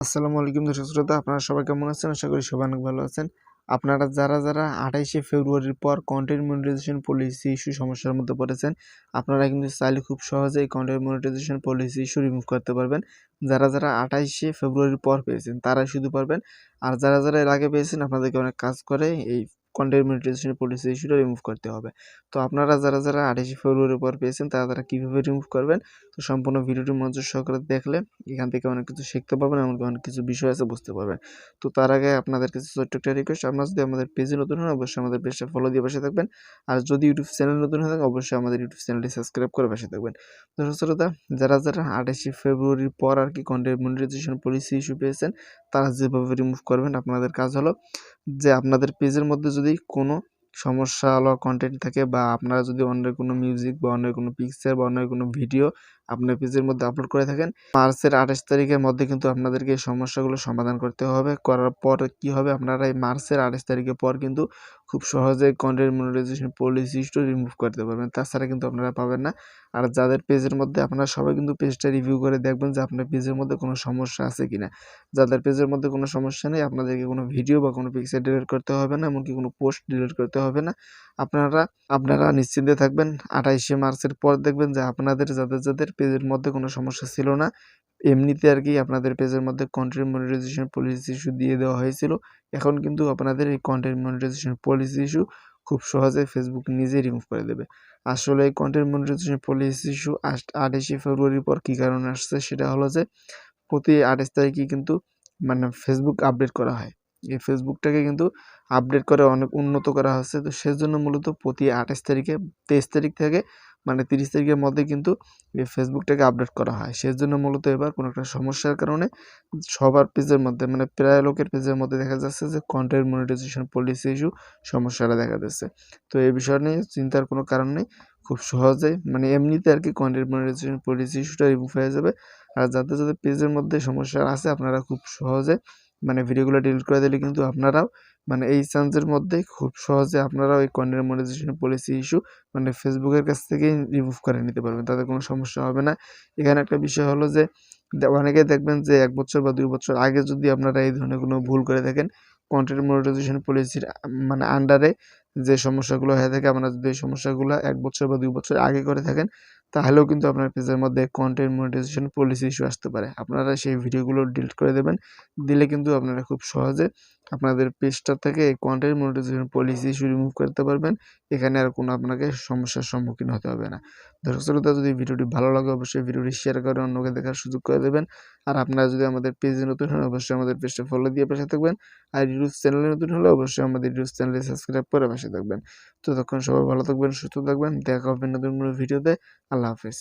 আসসালামু আলাইকুম দর্শক শ্রোতা, আপনারা সবাই কেমন আছেন? আশা করি সবাই অনেক ভালো আছেন। আপনারা যারা ২৮শে ফেব্রুয়ারির পর কন্টেন্ট মনিটাইজেশন পলিসি ইস্যু সমস্যার মধ্যে পড়েছেন, আপনারা কিন্তু চাইলে খুব সহজেই content monetization policy issue remove করতে পারবেন। যারা ২৮শে ফেব্রুয়ারির পর পেয়েছেন তারাই শুধু পারবেন। আর যারা এর আগে পেয়েছেন আপনাদেরকে অনেক কাজ করে এই কন্টেন্ট মনিটাইজেশন পলিসি ইস্যুটা রিমুভ করতে হবে। তো আপনারা যারা ২৮শে ফেব্রুয়ারির পর পেয়েছেন তারা কীভাবে রিমুভ করবেন, তো সম্পূর্ণ ভিডিওটি মনোযোগ সহকারে দেখলে এখান থেকে অনেক কিছু শিখতে পারবেন, এমনকি অনেক কিছু বিষয় আছে বুঝতে পারবেন। তো তার আগে আপনাদের কাছে ছোট্ট একটা রিকোয়েস্ট, আপনারা যদি আমাদের পেজে নতুন হন অবশ্যই আমাদের পেজটা ফলো দিয়ে পাশে থাকবেন। আর যদি ইউটিউব চ্যানেল নতুন হয়ে থাকে অবশ্যই আমাদের ইউটিউব চ্যানেলটি সাবস্ক্রাইব করে পাশে থাকবেন। দর্শক শ্রোতা, যারা ২৮শে ফেব্রুয়ারির পর কন্টেন্ট মনিটাইজেশন পলিসি ইস্যু পেয়েছেন তারা যেভাবে রিমুভ করবেন, আপনাদের কাজ হলো যে আপনাদের পেজের মধ্যে যদি কোনো সমস্যা হলো কন্টেন্ট থাকে, বা আপনারা যদি অন্যের কোনো মিউজিক বা অন্যের কোনো পিকচার বা অন্যের কোনো ভিডিও আপনার পেজের মধ্যে আপলোড করে থাকেন, মার্চের ২৮ তারিখের মধ্যে কিন্তু আপনাদেরকে এই সমস্যাগুলো সমাধান করতে হবে। করার পর কি হবে, আপনারা এই মার্চের ২৮ তারিখের পর কিন্তু খুব সহজেই content monetization policy issue remove করতে পারবেন। তাছাড়া কিন্তু আপনারা পাবেন না। আর যাদের পেজের মধ্যে, আপনারা সবাই কিন্তু পেজটা রিভিউ করে দেখবেন যে আপনার পেজের মধ্যে কোনো সমস্যা আছে কিনা। যাদের পেজের মধ্যে কোনো সমস্যা নেই, আপনাদেরকে কোনো ভিডিও বা কোনো পিকচার ডিলিট করতে হবে না, এমনকি কোনো পোস্ট ডিলিট করতে হবে না। আপনারা নিশ্চিন্তে থাকবেন। ২৮শে মার্চের পর দেখবেন যে আপনাদের যাদের পেজের মধ্যে কোনো সমস্যা ছিল না, এমনিতে আপনাদের পেজের মধ্যে কন্টেন্ট মনিটাইজেশন পলিসি ইস্যু দিয়ে দেওয়া হয়েছিল। এখন কিন্তু আপনাদের এই কন্টেন্ট মনিটাইজেশন পলিসি ইস্যু খুব সহজে ফেসবুক নিজেই রিমুভ করে দেবে। আসলে এই কন্টেন্ট মনিটাইজেশন পলিসি ইস্যু ২৮শে ফেব্রুয়ারির পর কী কারণে আসছে, সেটা হলো যে প্রতি ২৮ তারিখে কিন্তু ফেসবুক আপডেট করা হয়। এই ফেসবুকটাকে কিন্তু আপডেট করে অনেক উন্নত করা হচ্ছে। তো সেজন্য মূলত প্রতি ২৮ তারিখে ২৩ তারিখ থেকে ৩০ তারিখের মধ্যে কিন্তু এই ফেসবুকটাকে আপডেট করা হয়। সেজন্য মূলত এবার কোনো একটা সমস্যার কারণে সবার পেজের মধ্যে, প্রায় লোকের পেজের মধ্যে দেখা যাচ্ছে যে কন্টেন্ট মনিটাইজেশন পলিসি ইস্যু সমস্যাটা দেখা দিচ্ছে। তো এই বিষয় নিয়ে চিন্তার কোনো কারণ নেই। খুব সহজেই এমনিতে কন্টেন্ট মনিটাইজেশন পলিসি ইস্যুটা রিমুভ হয়ে যাবে। আর যাদের পেজের মধ্যে সমস্যা আছে, আপনারা খুব সহজে ভিডিওগুলো ডিলিট করে দিলে কিন্তু আপনারাও এই চান্সের মধ্যেই খুব সহজে আপনারাও এই কন্টেন্ট মনিটাইজেশন পলিসি ইস্যু ফেসবুকের কাছ থেকেই রিমুভ করে নিতে পারবেন। তাতে কোনো সমস্যা হবে না। এখানে একটা বিষয় হলো যে অনেকেই দেখবেন যে ১ বছর বা ২ বছর আগে যদি আপনারা এই ধরনের কোনো ভুল করে থাকেন, কন্টেন্ট মনিটাইজেশন পলিসির আন্ডারে যে সমস্যাগুলো হয়ে থাকে, আপনারা যদি এই সমস্যাগুলো ১ বছর বা ২ বছর আগে করে থাকেন, তাহলেও কিন্তু আপনার পেজের মধ্যে কন্টেন্ট মনিটাইজেশন পলিসি ইস্যু আসতে পারে। আপনারা সেই ভিডিওগুলো ডিলিট করে দেবেন। দিলে কিন্তু আপনারা খুব সহজে আপনাদের পেজটা থেকে এই content monetization policy issue remove করতে পারবেন। এখানে আর কোনো আপনাকে সমস্যার সম্মুখীন হতে হবে না। দর্শক শ্রোতা, যদি ভিডিওটি ভালো লাগে অবশ্যই ভিডিওটি শেয়ার করে অন্যকে দেখার সুযোগ করে দেবেন। আর আপনারা যদি আমাদের পেজে নতুন হন অবশ্যই আমাদের পেজটা ফলো দিয়ে পাশে থাকবেন। আর ইউটিউব চ্যানেলে নতুন হলে অবশ্যই আমাদের ইউটিউব চ্যানেলটি সাবস্ক্রাইব করে পাশে থাকবেন। ততক্ষণ সবাই ভালো থাকবেন, সুস্থ থাকবেন। দেখা হবে নতুন কোনো ভিডিওতে। আল্লাহ হাফেজ।